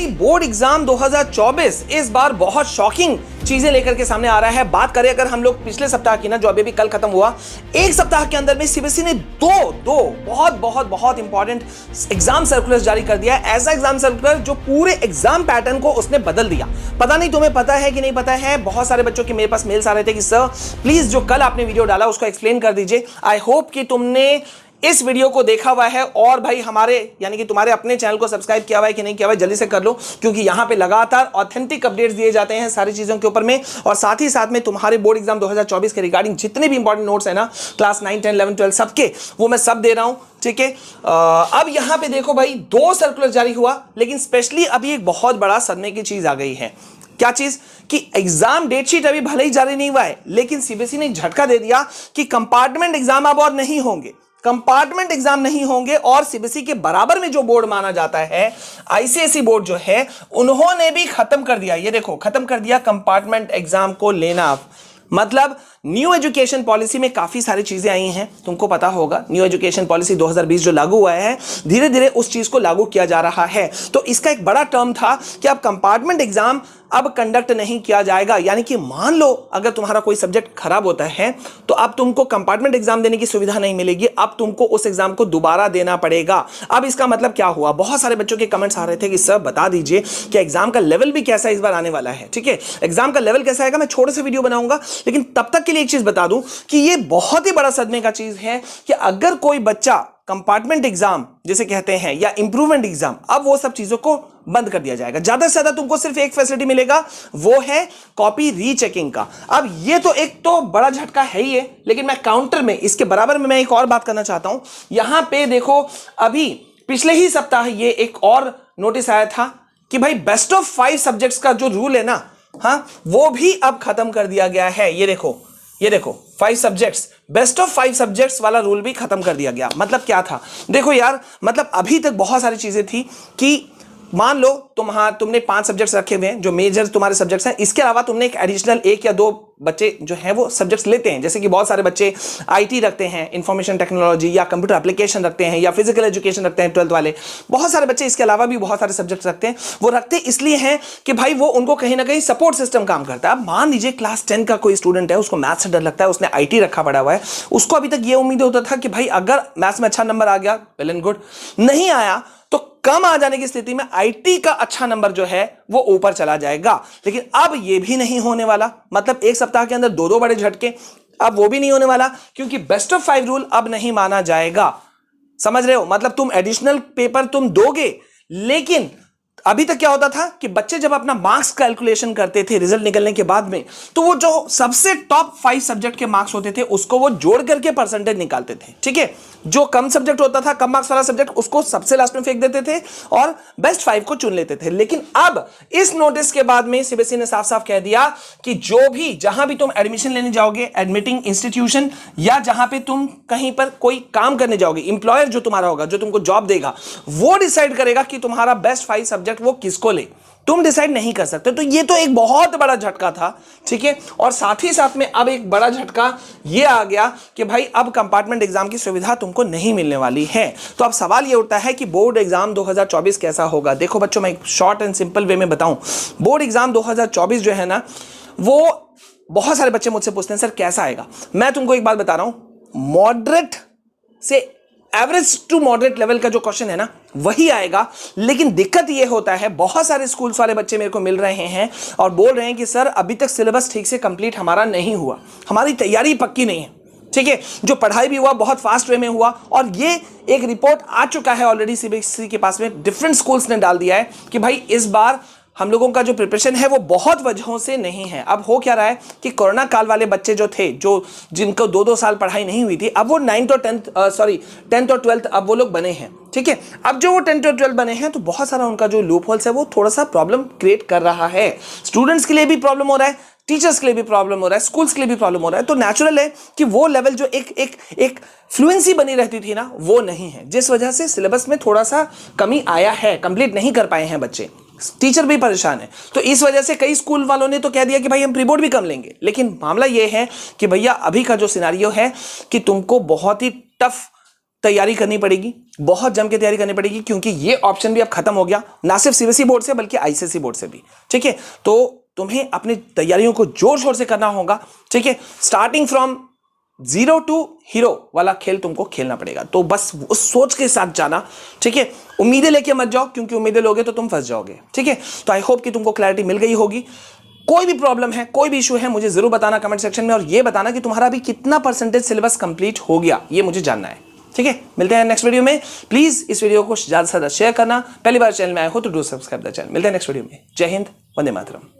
Board exam 2024 इस बार बहुत shocking चीजें लेकर के सामने आ रहा है। बात करें अगर हम लोग पिछले सप्ताह की ना, जो अभी कल खत्म हुआ, एक सप्ताह के अंदर में सीबीएसई ने दो बहुत इंपॉर्टेंट एग्जाम सर्कुलर जारी कर दिया है। ऐसा एग्जाम सर्कुलर जो पूरे एग्जाम पैटर्न को उसने बदल दिया। पता नहीं तुम्हें पता है कि नहीं पता है। बहुत सारे बच्चों के मेरे पास मेल्स आ रहे थे कि सर प्लीज जो कल आपने वीडियो डाला उसको एक्सप्लेन कर दीजिए। आई होप कि तुमने इस वीडियो को देखा हुआ है और भाई हमारे यानी कि तुम्हारे अपने चैनल को सब्सक्राइब किया हुआ है कि नहीं किया हुआ है, जल्दी से कर लो, क्योंकि यहां पे लगातार ऑथेंटिक अपडेट्स दिए जाते हैं सारी चीजों के ऊपर में। और साथ ही साथ में तुम्हारे बोर्ड एग्जाम 2024 के रिगार्डिंग जितने भी इंपॉर्टेंट नोट्स है ना, क्लास 9, 10, 11, 12 सबके, वो मैं सब दे रहा हूं। ठीक है, अब यहां पे देखो भाई, 2 सर्कुलर जारी हुआ, लेकिन स्पेशली अभी एक बहुत बड़ा सदमे की चीज आ गई है। क्या चीज? कि एग्जाम डेटशीट अभी भले ही जारी नहीं हुआ है, लेकिन सीबीएसई ने झटका दे दिया कि कंपार्टमेंट एग्जाम अब और नहीं होंगे। कंपार्टमेंट एग्जाम नहीं होंगे और सीबीएसई के बराबर में जो बोर्ड माना जाता है, आईसीएसई बोर्ड जो है, उन्होंने भी खत्म कर दिया। ये देखो, खत्म कर दिया कंपार्टमेंट एग्जाम को लेना। मतलब न्यू एजुकेशन पॉलिसी में काफी सारी चीजें आई हैं, तुमको पता होगा। न्यू एजुकेशन पॉलिसी 2020 जो लागू हुआ है, धीरे धीरे उस चीज को लागू किया जा रहा है। तो इसका एक बड़ा टर्म था कि अब कंपार्टमेंट एग्जाम अब कंडक्ट नहीं किया जाएगा। यानी कि मान लो अगर तुम्हारा कोई सब्जेक्ट खराब होता है तो अब तुमको कंपार्टमेंट एग्जाम देने की सुविधा नहीं मिलेगी, अब तुमको उस एग्जाम को दोबारा देना पड़ेगा। अब इसका मतलब क्या हुआ? बहुत सारे बच्चों के कमेंट्स आ रहे थे कि सर बता दीजिए कि एग्जाम का लेवल भी कैसा इस बार आने वाला है। ठीक है, एग्जाम का लेवल कैसा आएगा, मैं छोटे से वीडियो बनाऊंगा, लेकिन तब तक के लिए एक चीज बता दूं कि ये बहुत ही बड़ा सदमे का चीज है कि अगर कोई बच्चा कंपार्टमेंट एग्जाम जिसे कहते हैं या इंप्रूवमेंट एग्जाम, अब वो सब चीजों को बंद कर दिया जाएगा। ज्यादा से ज्यादा तुमको सिर्फ एक फैसिलिटी मिलेगा, वो है कॉपी रीचेकिंग का। अब ये तो एक तो बड़ा झटका है ही है, लेकिन मैं काउंटर में इसके बराबर में मैं एक और बात करना चाहता हूं। यहां पे देखो, अभी पिछले ही सप्ताह ये एक और नोटिस आया था कि भाई बेस्ट ऑफ 5 सब्जेक्ट्स का जो रूल है ना, हाँ, वो भी अब खत्म कर दिया गया है। ये देखो 5 सब्जेक्ट्स, बेस्ट ऑफ 5 सब्जेक्ट्स वाला रूल भी खत्म कर दिया गया। मतलब क्या था? देखो यार, मतलब अभी तक बहुत सारी चीजें थी कि मान लो तुमने 5 सब्जेक्ट्स रखे हुए हैं जो मेजर तुम्हारे सब्जेक्ट्स हैं, इसके अलावा तुमने एक एडिशनल 1 या 2 बच्चे जो हैं वो सब्जेक्ट्स लेते हैं। जैसे कि बहुत सारे बच्चे आईटी रखते हैं, इंफॉर्मेशन टेक्नोलॉजी या कंप्यूटर एप्लीकेशन रखते हैं, या फिजिकल एजुकेशन रखते हैं 12th वाले। बहुत सारे बच्चे इसके अलावा भी बहुत सारे सब्जेक्ट्स रखते हैं। वो रखते इसलिए हैं कि भाई वो उनको कहीं ना कहीं सपोर्ट सिस्टम काम करता है। अब मान लीजिए क्लास 10 का कोई स्टूडेंट है, उसको मैथ्स से डर लगता है, उसने आईटी रखा पड़ा हुआ है, उसको अभी तक ये उम्मीद होता था कि भाई अगर मैथ्स में अच्छा नंबर आ गया वेल एंड गुड, नहीं आया तो कम आ जाने की स्थिति में आईटी का अच्छा नंबर जो है वो ऊपर चला जाएगा। लेकिन अब ये भी नहीं होने वाला। मतलब एक सप्ताह के अंदर 2 बड़े झटके, अब वो भी नहीं होने वाला, क्योंकि बेस्ट ऑफ 5 रूल अब नहीं माना जाएगा। समझ रहे हो? मतलब तुम एडिशनल पेपर तुम दोगे, लेकिन अभी तक क्या होता था कि बच्चे जब अपना मार्क्स कैलकुलेशन करते थे रिजल्ट निकलने के बाद में, तो वो जो सबसे टॉप 5 सब्जेक्ट के मार्क्स होते थे उसको वो जोड़ करके परसेंटेज निकालते थे। ठीक है, जो कम सब्जेक्ट होता था, कम मार्क्स वाला सब्जेक्ट, उसको सबसे लास्ट में फेंक देते थे और बेस्ट 5 को चुन लेते थे। लेकिन अब इस नोटिस के बाद में सीबीएसई ने साफ साफ कह दिया कि जो भी जहां भी तुम एडमिशन लेने जाओगे, एडमिटिंग इंस्टीट्यूशन, या जहां पे तुम कहीं पर कोई काम करने जाओगे, इंप्लॉयर जो तुम्हारा होगा, जो तुमको जॉब देगा, वो डिसाइड करेगा कि तुम्हारा बेस्ट 5 सब्जेक्ट वो किसको ले। तुम डिसाइड नहीं कर सकते। तो ये तो एक बहुत बड़ा झटका था। ठीक है, और साथ ही साथ में अब एक बड़ा झटका ये आ गया कि भाई अब कंपार्टमेंट एग्जाम की सुविधा तुमको नहीं मिलने वाली है। तो अब सवाल ये उठता है कि बोर्ड एग्जाम 2024 कैसा होगा। देखो बच्चों, मैं एक शॉर्ट एंड सिंपल वे में बताऊं, बोर्ड एग्जाम 2024 जो है ना, वो बहुत सारे बच्चे मुझसे पूछते हैं सर कैसा आएगा। मैं तुमको एक बात बता रहा हूं, मॉडरेट से एवरेज टू मॉडरेट लेवल का जो क्वेश्चन है ना, वही आएगा। लेकिन दिक्कत ये होता है, बहुत सारे स्कूल्स वाले बच्चे मेरे को मिल रहे हैं और बोल रहे हैं कि सर अभी तक सिलेबस ठीक से कंप्लीट हमारा नहीं हुआ, हमारी तैयारी पक्की नहीं है। ठीक है, जो पढ़ाई भी हुआ बहुत फास्ट वे में हुआ, और ये एक रिपोर्ट आ चुका है ऑलरेडी सीबीएसई के पास में, डिफरेंट स्कूल्स ने डाल दिया है कि भाई इस बार हम लोगों का जो प्रिपरेशन है वो बहुत वजहों से नहीं है। अब हो क्या रहा है कि कोरोना काल वाले बच्चे जो थे, जो जिनको 2-2 साल पढ़ाई नहीं हुई थी, अब वो 10th और 12th अब वो लोग बने हैं। ठीक है, अब जो वो 10th और 12th बने हैं, तो बहुत सारा उनका जो लूप होल्स है वो थोड़ा सा प्रॉब्लम क्रिएट कर रहा है। स्टूडेंट्स के लिए भी प्रॉब्लम हो रहा है, टीचर्स के लिए भी प्रॉब्लम हो रहा है, स्कूल्स के लिए भी प्रॉब्लम हो रहा है। तो नेचुरल है कि वो लेवल जो एक फ्लुएंसी बनी रहती थी ना, वो नहीं है, जिस वजह से सिलेबस में थोड़ा सा कमी आया है, कंप्लीट नहीं कर पाए हैं बच्चे। टीचर भी परेशान है। तो इस वजह से कई स्कूल वालों ने तो कह दिया कि भाई हम प्री बोर्ड भी कम लेंगे। लेकिन मामला यह है कि भैया अभी का जो सिनारियो है कि तुमको बहुत ही टफ तैयारी करनी पड़ेगी, बहुत जम के तैयारी करनी पड़ेगी, क्योंकि ये ऑप्शन भी अब खत्म हो गया, ना सिर्फ सीबीएसई बोर्ड से बल्कि आईसीएसई बोर्ड से भी। ठीक है, तो तुम्हें अपनी तैयारियों को जोर शोर से करना होगा। ठीक है, स्टार्टिंग फ्रॉम 0 टू हीरो वाला खेल तुमको खेलना पड़ेगा। तो बस उस सोच के साथ जाना। ठीक है, उम्मीदें लेके मत जाओ, क्योंकि उम्मीदें लोगे तो तुम फंस जाओगे। ठीक है, तो आई होप कि तुमको क्लैरिटी मिल गई होगी। कोई भी प्रॉब्लम है, कोई भी इशू है, मुझे जरूर बताना कमेंट सेक्शन में, और ये बताना कि तुम्हारा भी कितना परसेंटेज सिलेबस कंप्लीट हो गया, ये मुझे जानना है। ठीक है, मिलते हैं नेक्स्ट वीडियो में। प्लीज इस वीडियो को ज्यादा से ज्यादा शेयर करना। पहली बार चैनल में आए हो तो डू सब्सक्राइब द चैनल। मिलते हैं नेक्स्ट वीडियो में। जय हिंद, वंदे मातरम।